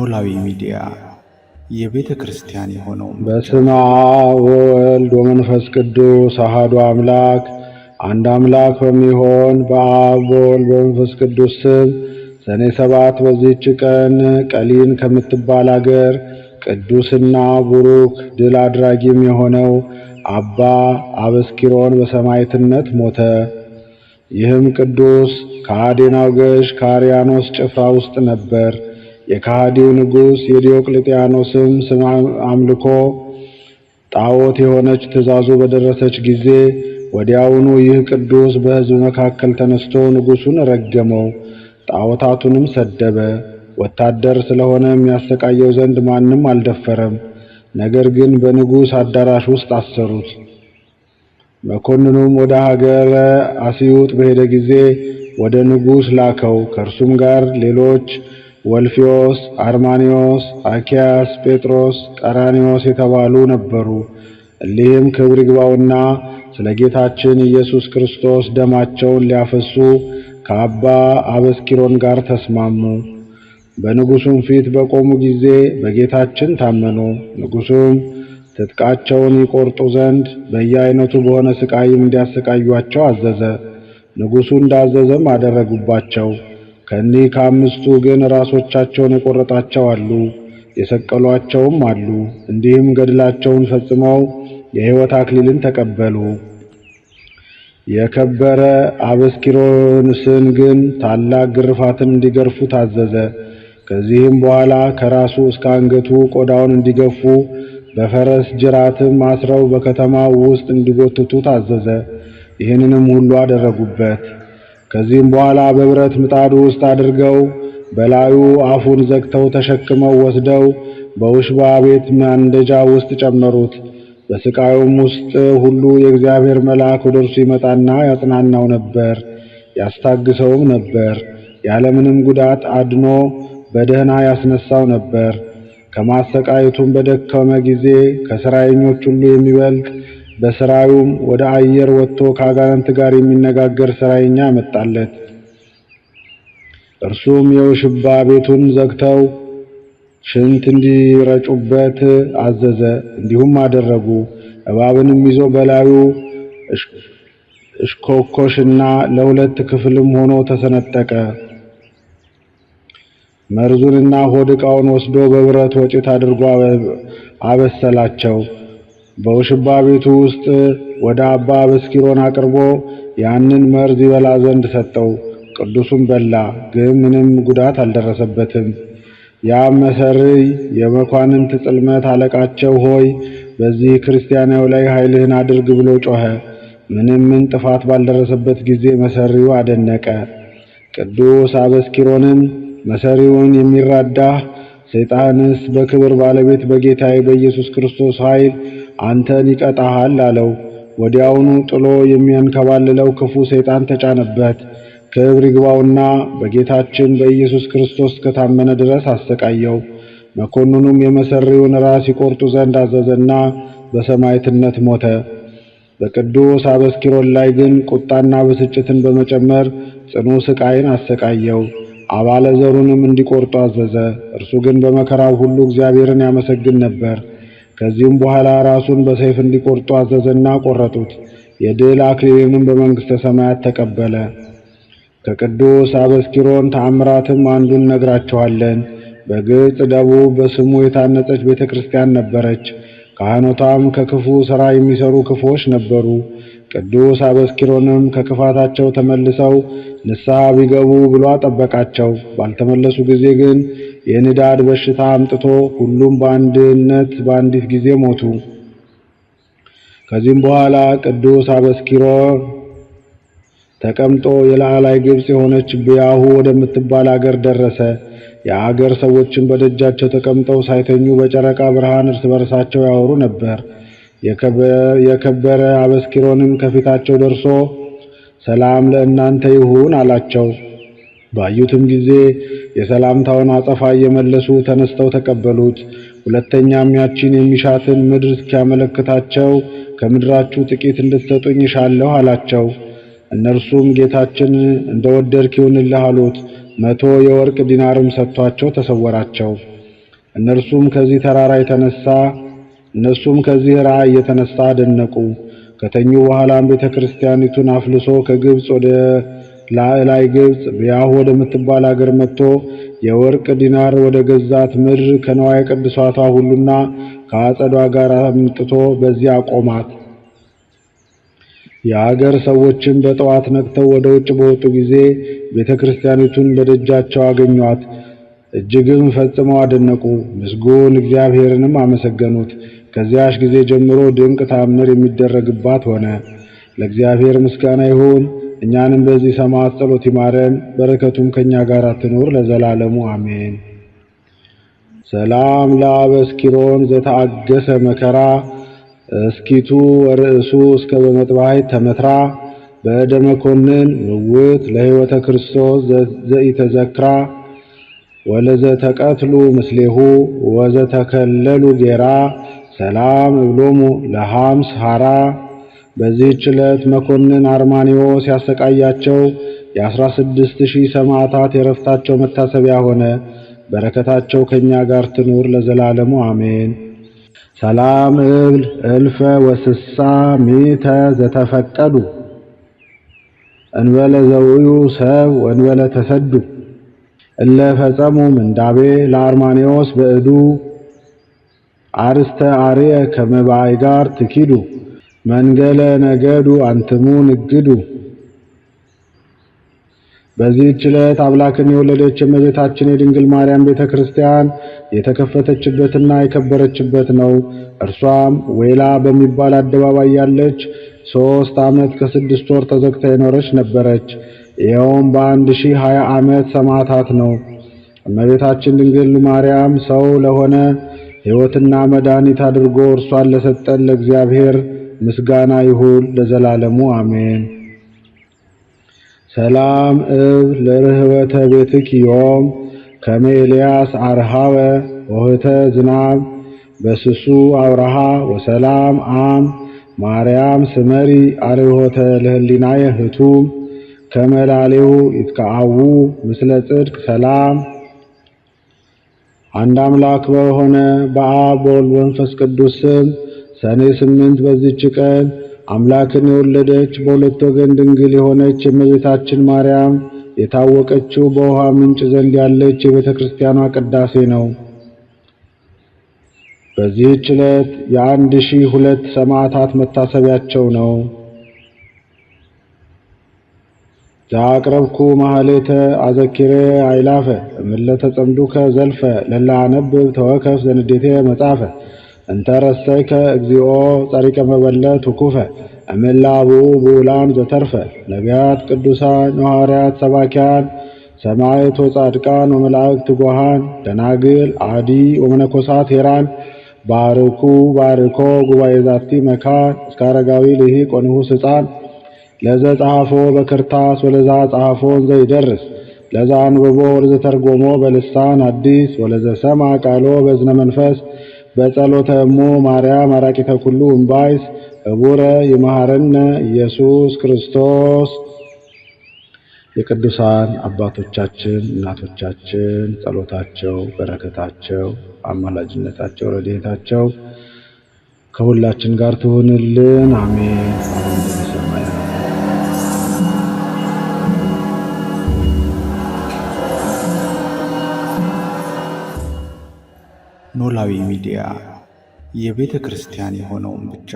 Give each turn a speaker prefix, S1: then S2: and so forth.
S1: ኖላዊ ሚዲያ የቤተ ክርስቲያን የሆነው
S2: በስመ አብ ወወልድ ወመንፈስ ቅዱስ አሐዱ አምላክ አንድ አምላክ በሚሆን በአብ በወልድ በመንፈስ ቅዱስ ስም ሰኔ 7 በዚህች ቀን ቀሊን ከምትባል አገር ቅዱስና ቡሩክ ድል አድራጊም የሆነው አባ አበስኪሮን በሰማዕትነት ሞተ። ይህም ቅዱስ ከአዴናው ገዥ ከአርያኖስ ጭፍራ ውስጥ ነበር። የከሃዲው ንጉሥ የዲዮቅልጥያኖስም ስም አምልኮ ጣዖት የሆነች ትእዛዙ በደረሰች ጊዜ ወዲያውኑ ይህ ቅዱስ በሕዝብ መካከል ተነስቶ ንጉሡን ረገመው፣ ጣዖታቱንም ሰደበ። ወታደር ስለሆነ የሚያሰቃየው ዘንድ ማንም አልደፈረም። ነገር ግን በንጉሥ አዳራሽ ውስጥ አሰሩት። መኮንኑም ወደ ሀገረ አስዩጥ በሄደ ጊዜ ወደ ንጉሥ ላከው። ከእርሱም ጋር ሌሎች ወልፊዮስ፣ አርማኒዮስ፣ አኪያስ፣ ጴጥሮስ፣ ቀራኒዮስ የተባሉ ነበሩ። እሊህም ክብር ይግባውና ስለ ጌታችን ኢየሱስ ክርስቶስ ደማቸውን ሊያፈሱ ከአባ አበስኪሮን ጋር ተስማሙ። በንጉሡም ፊት በቆሙ ጊዜ በጌታችን ታመኑ። ንጉሡም ትጥቃቸውን ይቆርጡ ዘንድ በየአይነቱ በሆነ ስቃይም እንዲያሰቃዩአቸው አዘዘ። ንጉሡ እንዳዘዘም አደረጉባቸው። ከእኒህ ከአምስቱ ግን ራሶቻቸውን የቆረጣቸው አሉ፣ የሰቀሏቸውም አሉ። እንዲህም ገድላቸውን ፈጽመው የሕይወት አክሊልን ተቀበሉ። የከበረ አበስኪሮስን ግን ታላቅ ግርፋትን እንዲገርፉ ታዘዘ። ከዚህም በኋላ ከራሱ እስከ አንገቱ ቆዳውን እንዲገፉ በፈረስ ጅራትም አስረው በከተማው ውስጥ እንዲጎትቱ ታዘዘ። ይህንንም ሁሉ አደረጉበት። ከዚህም በኋላ በብረት ምጣድ ውስጥ አድርገው በላዩ አፉን ዘግተው ተሸክመው ወስደው በውሽባ ቤት ማንደጃ ውስጥ ጨመሩት። በስቃዩም ውስጥ ሁሉ የእግዚአብሔር መልአክ ወደ እርሱ ይመጣና ያጽናናው ነበር፣ ያስታግሰውም ነበር። ያለምንም ጉዳት አድኖ በደህና ያስነሳው ነበር። ከማሰቃየቱም በደከመ ጊዜ ከሥራየኞች ሁሉ የሚበልጥ በሥራዩም ወደ አየር ወጥቶ ከአጋንንት ጋር የሚነጋገር ሥራየኛ መጣለት። እርሱም የውሽባ ቤቱን ዘግተው ሽንት እንዲረጩበት አዘዘ። እንዲሁም አደረጉ። እባብንም ይዞ በላዩ እሽኮኮሽና ለሁለት ክፍልም ሆኖ ተሰነጠቀ። መርዙንና ሆድ ዕቃውን ወስዶ በብረት ወጭት አድርጎ አበሰላቸው። በውሽባ ቤቱ ውስጥ ወደ አባ አበስኪሮን አቅርቦ ያንን መርዝ ይበላ ዘንድ ሰጠው። ቅዱሱም በላ፣ ግን ምንም ጉዳት አልደረሰበትም። ያም መሰሪይ የመኳንንት ጽልመት አለቃቸው ሆይ በዚህ ክርስቲያናዊ ላይ ኃይልህን አድርግ ብሎ ጮኸ። ምንም ጥፋት ባልደረሰበት ጊዜ መሰሪው አደነቀ። ቅዱስ አበስኪሮንም መሰሪውን የሚራዳህ ሰይጣንስ በክብር ባለቤት በጌታዬ በኢየሱስ ክርስቶስ ኃይል አንተን ይቀጣሃል አለው። ወዲያውኑ ጥሎ የሚያንከባልለው ክፉ ሰይጣን ተጫነበት። ክብር ይግባውና በጌታችን በኢየሱስ ክርስቶስ ከታመነ ድረስ አሰቃየው። መኮንኑም የመሰሪውን ራስ ይቆርጡ ዘንድ አዘዘና በሰማዕትነት ሞተ። በቅዱስ አበስኪሮን ላይ ግን ቁጣና ብስጭትን በመጨመር ጽኑ ስቃይን አሰቃየው። አባለ ዘሩንም እንዲቆርጡ አዘዘ። እርሱ ግን በመከራው ሁሉ እግዚአብሔርን ያመሰግን ነበር። ከዚህም በኋላ ራሱን በሰይፍ እንዲቆርጡ አዘዘና ቆረጡት። የድል አክሊልንም በመንግሥተ ሰማያት ተቀበለ። ከቅዱስ አበስኪሮን ተአምራትም አንዱን ነግራችኋለን። በግብጽ ደቡብ በስሙ የታነጸች ቤተ ክርስቲያን ነበረች። ካህናቷም ከክፉ ሥራ የሚሰሩ ክፉዎች ነበሩ። ቅዱስ አበስኪሮንም ከክፋታቸው ተመልሰው ንስሐ ቢገቡ ብሎ ጠበቃቸው። ባልተመለሱ ጊዜ ግን የንዳድ በሽታ አምጥቶ ሁሉም በአንዲት ጊዜ ሞቱ። ከዚህም በኋላ ቅዱስ አበስኪሮን ተቀምጦ የላዕላይ ግብጽ የሆነች ብያሁ ወደምትባል አገር ደረሰ። የአገር ሰዎችን በደጃቸው ተቀምጠው ሳይተኙ በጨረቃ ብርሃን እርስ በርሳቸው ያወሩ ነበር። የከበረ አበስኪሮንም ከፊታቸው ደርሶ ሰላም ለእናንተ ይሁን አላቸው። ባዩትም ጊዜ የሰላምታውን አጸፋ እየመለሱ ተነስተው ተቀበሉት። ሁለተኛም ያቺን የሚሻትን ምድር እስኪያመለክታቸው ከምድራችሁ ጥቂት እንድትሰጡኝ እሻለሁ አላቸው። እነርሱም ጌታችን እንደወደድክ ይሁንልህ አሉት። 100 የወርቅ ዲናርም ሰጥቷቸው ተሰወራቸው። እነሱም ከዚህ ራእይ የተነሳ አደነቁ። ከተኙ በኋላም ቤተ ክርስቲያኒቱን አፍልሶ ከግብፅ ወደ ላዕላይ ግብፅ ብያሁ ወደምትባል አገር መጥቶ የወርቅ ዲናር ወደ ገዛት ምድር ከነዋየ ቅድሳቷ ሁሉና ከአጸዷ ጋር አምጥቶ በዚያ አቆማት። የአገር ሰዎችም በጠዋት ነቅተው ወደ ውጭ በወጡ ጊዜ ቤተ ክርስቲያኒቱን በደጃቸው አገኟት። እጅግም ፈጽመው አደነቁ፣ ምስጉን እግዚአብሔርንም አመሰገኑት። ከዚያሽ ጊዜ ጀምሮ ድንቅ ተአምር የሚደረግባት ሆነ። ለእግዚአብሔር ምስጋና ይሁን። እኛንም በዚህ ሰማዕት ጸሎት ይማረን፣ በረከቱም ከኛ ጋር ትኑር ለዘላለሙ አሜን። ሰላም ለአበስኪሮን ዘተአገሰ መከራ እስኪቱ ወርእሱ እስከ በመጥባሕት ተመትራ በእደ መኮንን ምውት ለሕይወተ ክርስቶስ ዘኢተዘክራ ወለዘተቀትሉ ምስሌሁ ወዘተከለሉ ጌራ ሰላም እብሎሙ ለሃምስ ሐራ። በዚህች ዕለት መኮንን አርማኒዎስ ያሰቃያቸው የ16,000 ሰማዕታት የረፍታቸው መታሰቢያ ሆነ። በረከታቸው ከኛ ጋር ትኑር ለዘላለሙ አሜን። ሰላም እብል እልፈ ወስሳ ሚተ ዘተፈቀዱ እንበለ ዘውዩ ሰብ ወንበለ ተሰዱ እለ ፈጸሙ ምንዳቤ ለአርማኒዎስ በእዱ አርስተ አርየ ከመባይ ጋር ትኪዱ መንገለ ነገዱ አንትሙ ንግዱ። በዚህች ዕለት አምላክን የወለደች የእመቤታችን የድንግል ማርያም ቤተክርስቲያን የተከፈተችበትና የከበረችበት ነው። እርሷም ዌላ በሚባል አደባባይ ያለች 3 ዓመት ከ6 ወር ተዘግታ የኖረች ነበረች። ይኸውም በ1020 ዓመት ሰማዕታት ነው። እመቤታችን ድንግል ማርያም ሰው ለሆነ ሕይወትና መድኃኒት አድርጎ እርሷን ለሰጠን ለእግዚአብሔር ምስጋና ይሁን ለዘላለሙ አሜን። ሰላም እብ ለርህበተ ቤትኪ ዮም ከመ ኤልያስ አርሃወ ወህተ ዝናብ በስሱ አውራሃ ወሰላም አም ማርያም ስመሪ አርሆተ ለህሊናየ ህቱም ከመላሌው ይትከአዉ ምስለ ጽድቅ ሰላም። አንድ አምላክ በሆነ በአብ በወልድ በመንፈስ ቅዱስ ስም ሰኔ 8 በዚህች ቀን አምላክን የወለደች በሁለት ወገን ድንግል የሆነች የእመቤታችን ማርያም የታወቀችው በውሃ ምንጭ ዘንድ ያለች የቤተ ክርስቲያኗ ቅዳሴ ነው። በዚህች ዕለት የ1002 ሰማዕታት መታሰቢያቸው ነው። ዛቅረብኩ ማህሌተ አዘኪሬ አይላፈ እምለተ ጸምዱከ ዘልፈ ለላ አነብብ ተወከፍ ዘንዴቴ መጻፈ እንተረሰይከ እግዚኦ ጸሪቀ መበለት ውኩፈ እምላቡ ቡላን ዘተርፈ ነቢያት ቅዱሳን ሐዋርያት ሰባኪያን ሰማዕት ወጻድቃን ወመላእክት ጓሃን ደናግል አዲ ወመነኮሳት ሄራን ባርኩ ባርኮ ጉባኤ ዛቲ መካን እስከ አረጋዊ ልሂቅ ወንዑስ ሕፃን ለዘ ጸሐፎ በክርታስ ወለዛ ጸሐፎን ዘይደርስ ለዛ አንብቦ ወለዘ ተርጎሞ በልሳን አዲስ ወለዘ ሰማ ቃሎ በዝነ መንፈስ በጸሎተ እሙ ማርያም አራቂተ ኩሉ እምባይስ እቡረ ይመሐረነ ኢየሱስ ክርስቶስ። የቅዱሳን አባቶቻችን እናቶቻችን ጸሎታቸው፣ በረከታቸው፣ አማላጅነታቸው፣ ረድኤታቸው ከሁላችን ጋር ትሁንልን አሜን።
S1: ኖላዊ ሚዲያ የቤተ ክርስቲያን የሆነውን ብቻ